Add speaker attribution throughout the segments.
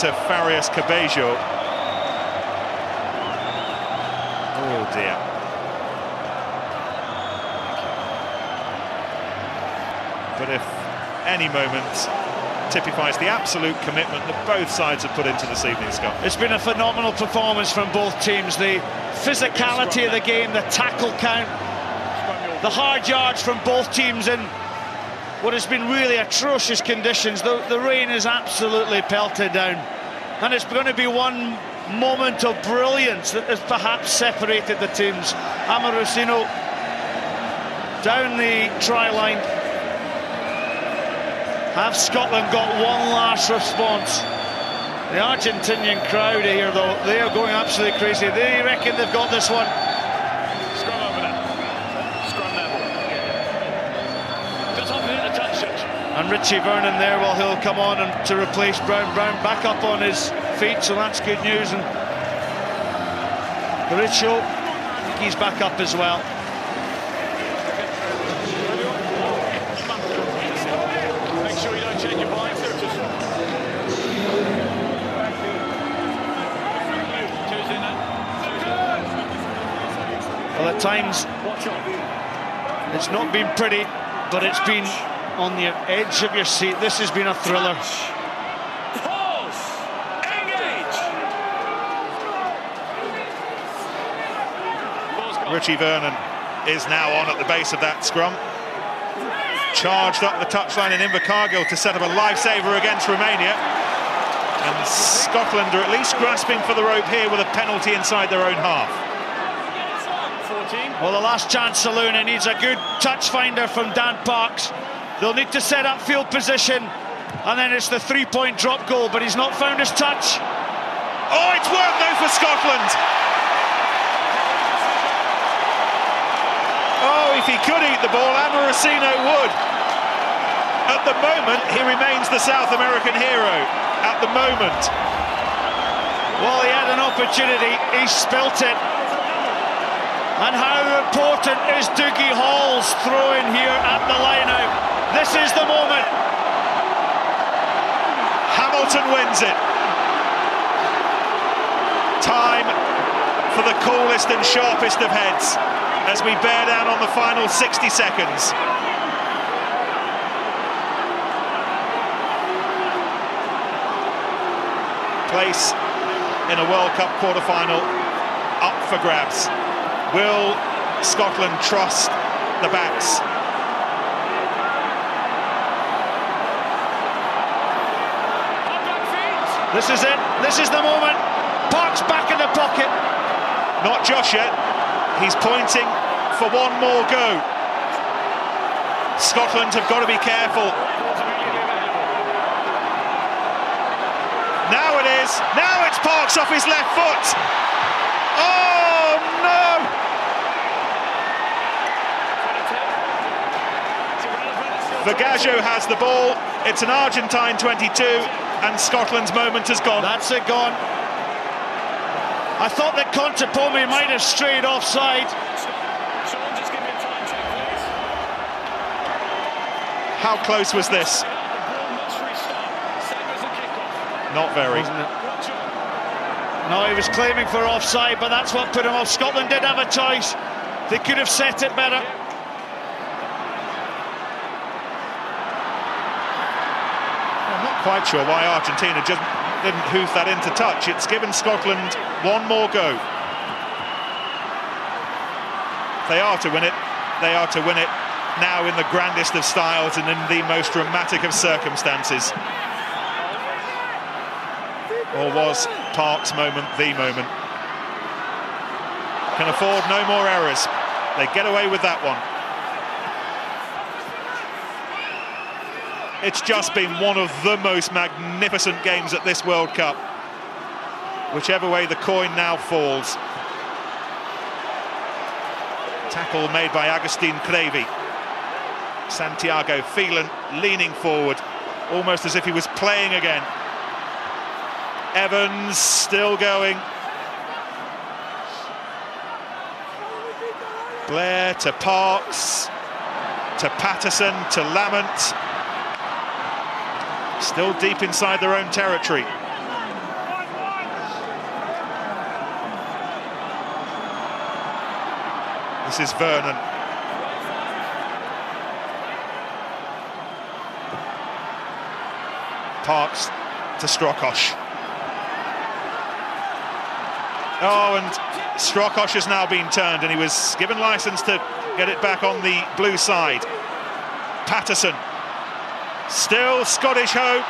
Speaker 1: To Farias Cabello. Oh dear. But if any moment typifies the absolute commitment that both sides have put into this evening, Scott.
Speaker 2: It's been a phenomenal performance from both teams. The physicality of the game, the tackle count, the hard yards from both teams in what has been really atrocious conditions. The rain is absolutely pelted down, and it's going to be one moment of brilliance that has perhaps separated the teams. Amorosino down the try line. Have Scotland got one last response? The Argentinian crowd here, though, they are going absolutely crazy. They reckon they've got this one.
Speaker 3: Scrum over there. Scrum level. Just opposite the touch.
Speaker 2: And Richie Vernon there, well, he'll come on and to replace Brown. Brown back up on his feet, so that's good news. And Richo, I think he's back up as well.
Speaker 3: Make sure you don't change your mind.
Speaker 2: Well, at times it's not been pretty, but it's been on the edge of your seat. This has been a thriller.
Speaker 3: Pause. Engage.
Speaker 1: Richie Vernon is now on at the base of that scrum. Charged up the touchline in Invercargill to set up a lifesaver against Romania. And Scotland are at least grasping for the rope here with a penalty inside their own half.
Speaker 3: 14.
Speaker 2: Well, the last chance saloon, it needs a good touch finder from Dan Parks. They'll need to set up field position, and then it's the three-point drop goal, but he's not found his touch.
Speaker 1: Oh, it's worked though for Scotland. Oh, if he could eat the ball, Amorosino would. At the moment, he remains the South American hero. At the moment.
Speaker 2: Well, he had an opportunity, he spilt it. And how important is Dougie Hall's throw-in here at the line-out? This is the moment.
Speaker 1: Hamilton wins it. Time for the coolest and sharpest of heads as we bear down on the final 60 seconds. Place in a World Cup quarter-final up for grabs. Will Scotland trust the backs?
Speaker 2: This is it. This is the moment. Park's back in the pocket.
Speaker 1: Not Josh yet. He's pointing for one more go. Scotland have got to be careful. Now it is. Now it's Parks off his left foot. Oh no! Vergajo has the ball. It's an Argentine 22, and Scotland's moment has gone.
Speaker 2: That's it, gone. I thought that Contepome might have strayed offside.
Speaker 1: How close was this? Not very.
Speaker 2: Wasn't it? No, he was claiming for offside, but that's what put him off. Scotland did have a choice. They could have set it better.
Speaker 1: I'm not quite sure why Argentina just didn't hoof that into touch. It's given Scotland one more go. They are to win it. They are to win it now in the grandest of styles and in the most dramatic of circumstances. Or was Park's moment the moment? Can afford no more errors. They get away with that one. It's just been one of the most magnificent games at this World Cup. Whichever way the coin now falls. Tackle made by Agustin Crevi. Santiago Phelan leaning forward, almost as if he was playing again. Evans still going. Blair to Parks, to Patterson, to Lamont. Still deep inside their own territory. This is Vernon. Parks to Strokosz. Oh, and Strokosz has now been turned, and he was given licence to get it back on the blue side. Patterson. Still Scottish hope.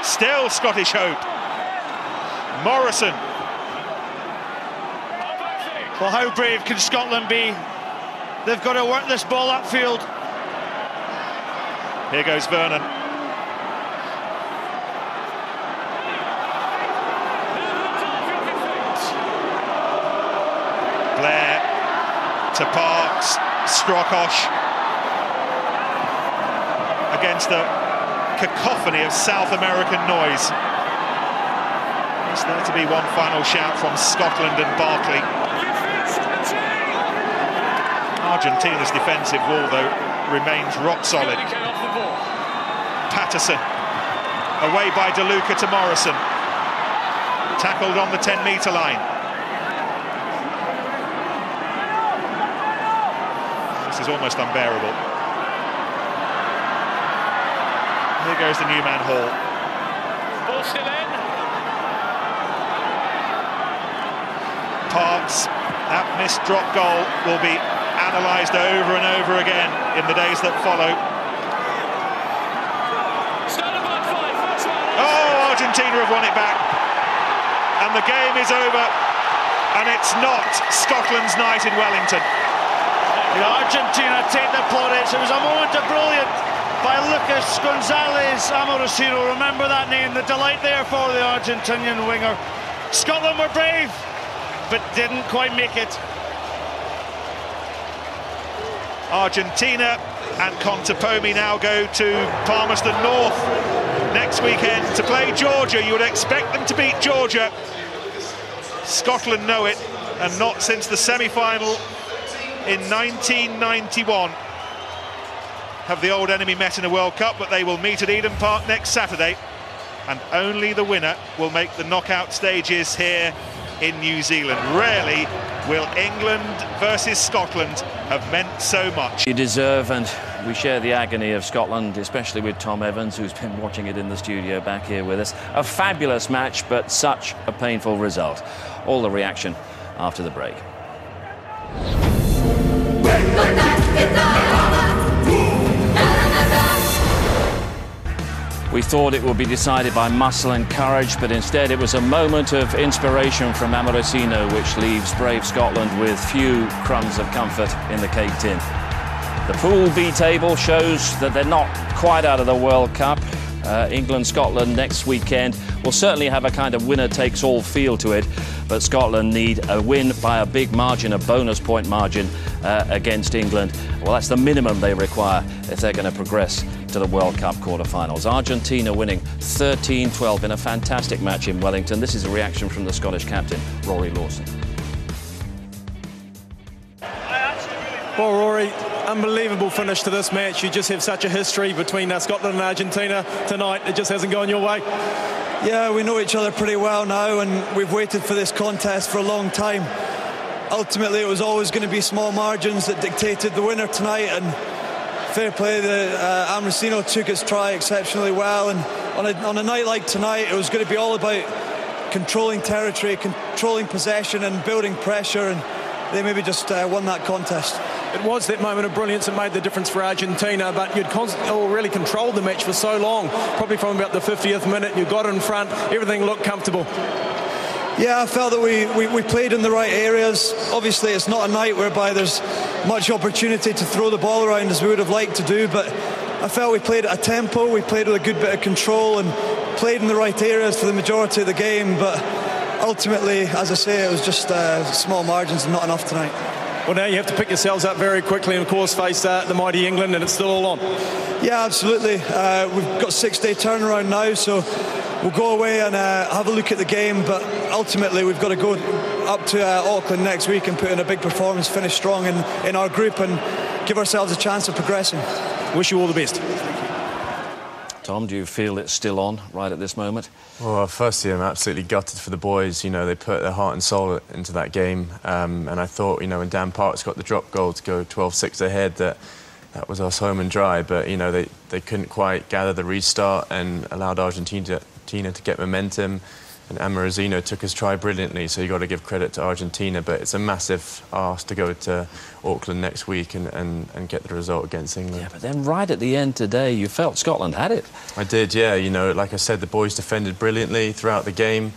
Speaker 1: Still Scottish hope. Morrison.
Speaker 2: Well, how brave can Scotland be? They've got to work this ball upfield.
Speaker 1: Here goes Vernon. Blair to Parks. Strokosz against the cacophony of South American noise. Is there to be one final shout from Scotland and Barkley? Argentina's defensive wall, though, remains rock solid. Patterson, away by De Luca to Morrison. Tackled on the 10-metre line. This is almost unbearable. Here goes the new man Hall.
Speaker 3: Ball still in.
Speaker 1: Parks, that missed drop goal will be analysed over and over again in the days that follow. Oh, Argentina have won it back. And the game is over. And it's not Scotland's night in Wellington.
Speaker 2: Argentina take the plaudits. It was a moment of brilliance by Lucas Gonzalez Amorosino. Remember that name, the delight there for the Argentinian winger. Scotland were brave, but didn't quite make it.
Speaker 1: Argentina and Contepomi now go to Palmerston North next weekend to play Georgia. You would expect them to beat Georgia. Scotland know it, and not since the semi-final in 1991 have the old enemy met in a World Cup, but they will meet at Eden Park next Saturday, and only the winner will make the knockout stages here in New Zealand. Rarely will England versus Scotland have meant so much.
Speaker 4: You deserve, and we share the agony of Scotland, especially with Tom Evans, who's been watching it in the studio back here with us. A fabulous match, but such a painful result. All the reaction after the break. We thought it would be decided by muscle and courage, but instead it was a moment of inspiration from Amorosino, which leaves brave Scotland with few crumbs of comfort in the cake tin. The Pool B table shows that they're not quite out of the World Cup. England-Scotland next weekend will certainly have a kind of winner-takes-all feel to it, but Scotland need a win by a big margin, a bonus point margin against England. Well, that's the minimum they require if they're going to progress to the World Cup quarter-finals. Argentina winning 13-12 in a fantastic match in Wellington. This is a reaction from the Scottish captain, Rory Lawson.
Speaker 5: Well, Rory, unbelievable finish to this match. You just have such a history between Scotland and Argentina tonight. It just hasn't gone your way.
Speaker 6: Yeah, we know each other pretty well now, and we've waited for this contest for a long time. Ultimately, it was always going to be small margins that dictated the winner tonight, and fair play, Amorosino took his try exceptionally well, and on a night like tonight, it was going to be all about controlling territory, controlling possession and building pressure, and they maybe just won that contest.
Speaker 5: It was that moment of brilliance that made the difference for Argentina, but you'd really controlled the match for so long, probably from about the 50th minute. You got in front, everything looked comfortable.
Speaker 6: Yeah, I felt that we played in the right areas. Obviously, it's not a night whereby there's much opportunity to throw the ball around as we would have liked to do, but I felt we played at a tempo, we played with a good bit of control and played in the right areas for the majority of the game, but ultimately, as I say, it was just small margins and not enough tonight.
Speaker 5: Well, now you have to pick yourselves up very quickly and, of course, face the mighty England, and it's still all on.
Speaker 6: Yeah, absolutely. We've got 6-day turnaround now, so we'll go away and have a look at the game, but ultimately we've got to go up to Auckland next week and put in a big performance, finish strong in our group and give ourselves a chance of progressing.
Speaker 5: Wish you all the best.
Speaker 4: Tom, do you feel it's still on right at this moment?
Speaker 7: Well, firstly, I'm absolutely gutted for the boys. You know, they put their heart and soul into that game. And I thought, you know, when Dan Parks got the drop goal to go 12-6 ahead, that was us home and dry. But, you know, they couldn't quite gather the restart and allowed Argentina to get momentum. And Amorosino took his try brilliantly, so you've got to give credit to Argentina. But it's a massive ask to go to Auckland next week and get the result against England.
Speaker 4: Yeah, but then right at the end today, you felt Scotland had it.
Speaker 7: I did, yeah. You know, like I said, the boys defended brilliantly throughout the game.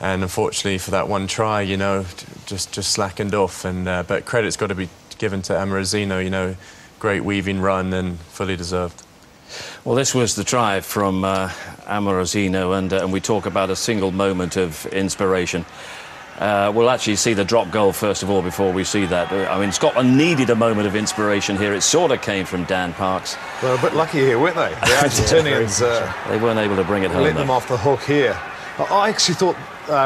Speaker 7: And unfortunately for that one try, you know, just slackened off. And but credit's got to be given to Amorosino, you know, great weaving run and fully deserved.
Speaker 4: Well, this was the try from Amorosino, and we talk about a single moment of inspiration. We'll actually see the drop goal first of all before we see that. I mean, Scotland needed a moment of inspiration here. It sort of came from Dan Parks.
Speaker 8: They were a bit lucky here, weren't they? The Argentinians
Speaker 4: they weren't able to bring it home.
Speaker 8: let them off the hook here. I actually thought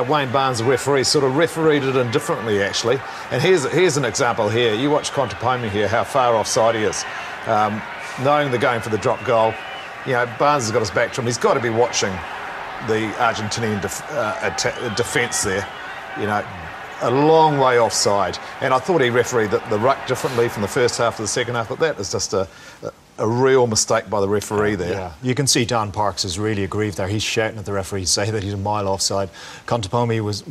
Speaker 8: Wayne Barnes, the referee, sort of refereed it indifferently, actually. And here's an example here. You watch Contapome here, how far offside he is. Knowing they're going for the drop goal, you know, Barnes has got his back to him. He's got to be watching the Argentinian defence there, you know, a long way offside. And I thought he refereed the ruck differently from the first half to the second half, but that is just a real mistake by the referee there.
Speaker 9: Yeah, you can see Dan Parks is really aggrieved there. He's shouting at the referee to say that he's a mile offside. Contapome was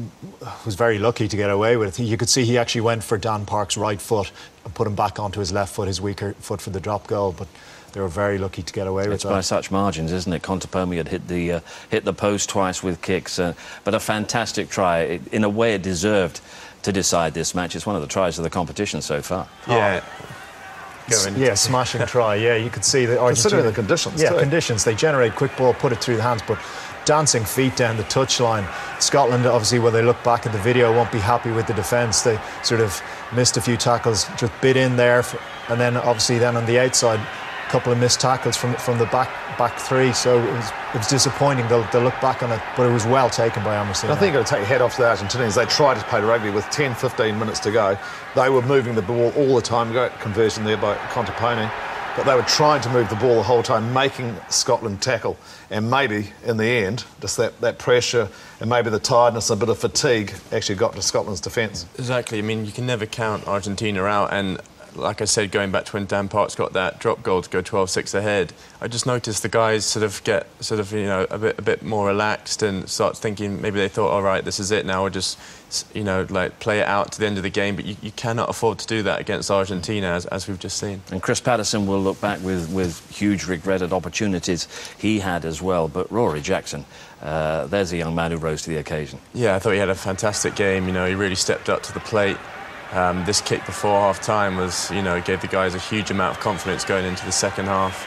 Speaker 9: very lucky to get away with it. You could see he actually went for Dan Parks' right foot and put him back onto his left foot, his weaker foot, for the drop goal, but they were very lucky to get away with
Speaker 4: It's
Speaker 9: that.
Speaker 4: by such margins, isn't it? Contapome had hit the post twice with kicks, but a fantastic try. In a way, it deserved to decide this match. It's one of the tries of the competition so far.
Speaker 7: Yeah.
Speaker 9: Yeah, smashing try. Yeah, you could see that Argentina...
Speaker 8: Considering the conditions,
Speaker 9: yeah,
Speaker 8: too.
Speaker 9: conditions. They generate quick ball, put it through the hands, but dancing feet down the touchline. Scotland, obviously, when they look back at the video, won't be happy with the defence. They sort of missed a few tackles, just bit in there, and then obviously then on the outside, a couple of missed tackles from the back three. So it was disappointing. They'll look back on it, but it was well taken by Amorosino.
Speaker 8: I think you've got to take your hat off to the Argentinians. They tried to play rugby with 10, 15 minutes to go. They were moving the ball all the time. Great conversion there by Contapone. But they were trying to move the ball the whole time, making Scotland tackle. And maybe, in the end, just that pressure and maybe the tiredness and a bit of fatigue actually got to Scotland's defence.
Speaker 7: Exactly. I mean, you can never count Argentina out. And like I said, going back to when Dan Parks got that drop goal to go 12-6 ahead, I just noticed the guys sort of get you know, a bit more relaxed and start thinking, maybe they thought, all right, this is it now, we'll just, you know, like play it out to the end of the game. But you cannot afford to do that against Argentina, as we've just seen.
Speaker 4: And Chris Patterson will look back with huge regretted opportunities he had as well. But Rory Jackson, there's a young man who rose to the occasion.
Speaker 7: Yeah, I thought he had a fantastic game. You know, he really stepped up to the plate. This kick before half-time was, you know, gave the guys a huge amount of confidence going into the second half.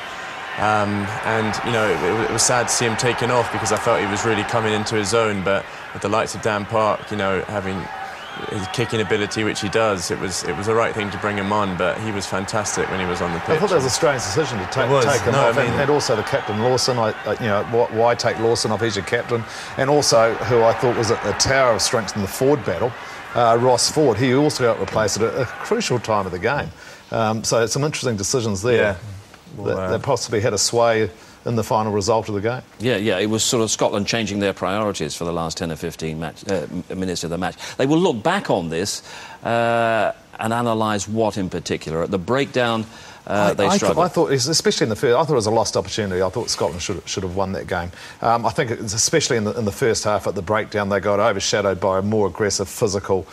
Speaker 7: And, you know, it was sad to see him taken off because I felt he was really coming into his own. But with the likes of Dan Park, you know, having his kicking ability, which he does, it was the right thing to bring him on. But he was fantastic when he was on the pitch.
Speaker 8: I thought that was a strange decision to take him off. And also the captain, Lawson. You know, why take Lawson off? He's your captain. And also, who I thought was a tower of strength in the forward battle, Ross Ford. He also got replaced at a crucial time of the game. So some interesting decisions there.
Speaker 7: Yeah. Well,
Speaker 8: that possibly had a sway in the final result of the game.
Speaker 4: Yeah, it was sort of Scotland changing their priorities for the last 10 or 15 minutes of the match. They will look back on this and analyse what in particular. At the breakdown, they struggled.
Speaker 8: I thought, especially in the first, I thought it was a lost opportunity. I thought Scotland should have won that game. I think, especially in the first half, at the breakdown, they got overshadowed by a more aggressive, physical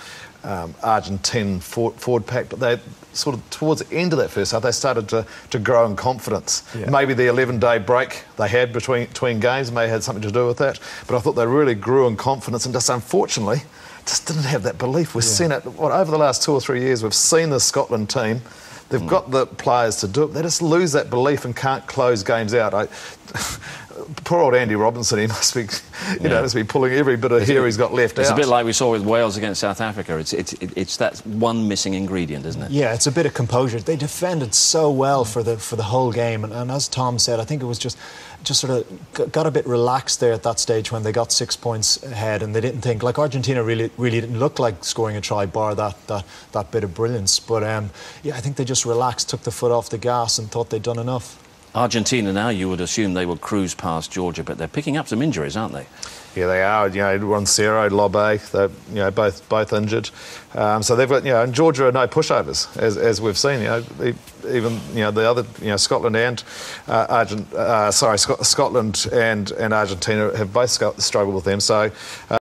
Speaker 8: Argentine forward pack. But they sort of, towards the end of that first half, they started to grow in confidence. Yeah. Maybe the 11-day break they had between games may have had something to do with that. But I thought they really grew in confidence and just, unfortunately, just didn't have that belief. We've seen it, over the last 2 or 3 years, we've seen the Scotland team. They've got the players to do it. They just lose that belief and can't close games out. Poor old Andy Robinson, he must be, must be pulling every bit of hair he's got left out.
Speaker 4: It's a bit like we saw with Wales against South Africa. It's that one missing ingredient, isn't it?
Speaker 9: Yeah, it's a bit of composure. They defended so well for the whole game, and as Tom said, I think it was just sort of got a bit relaxed there at that stage when they got 6 points ahead, and they didn't think, like, Argentina really didn't look like scoring a try, bar that bit of brilliance. But yeah, I think they just relaxed, took the foot off the gas, and thought they'd done enough.
Speaker 4: Argentina now, you would assume they will cruise past Georgia, but they're picking up some injuries, aren't they?
Speaker 8: Yeah, they are. You know, Roncero, Lobe, they're both injured. So they've got, and Georgia are no pushovers, as we've seen. Even the other, Scotland and Scotland and Argentina have both struggled with them. So.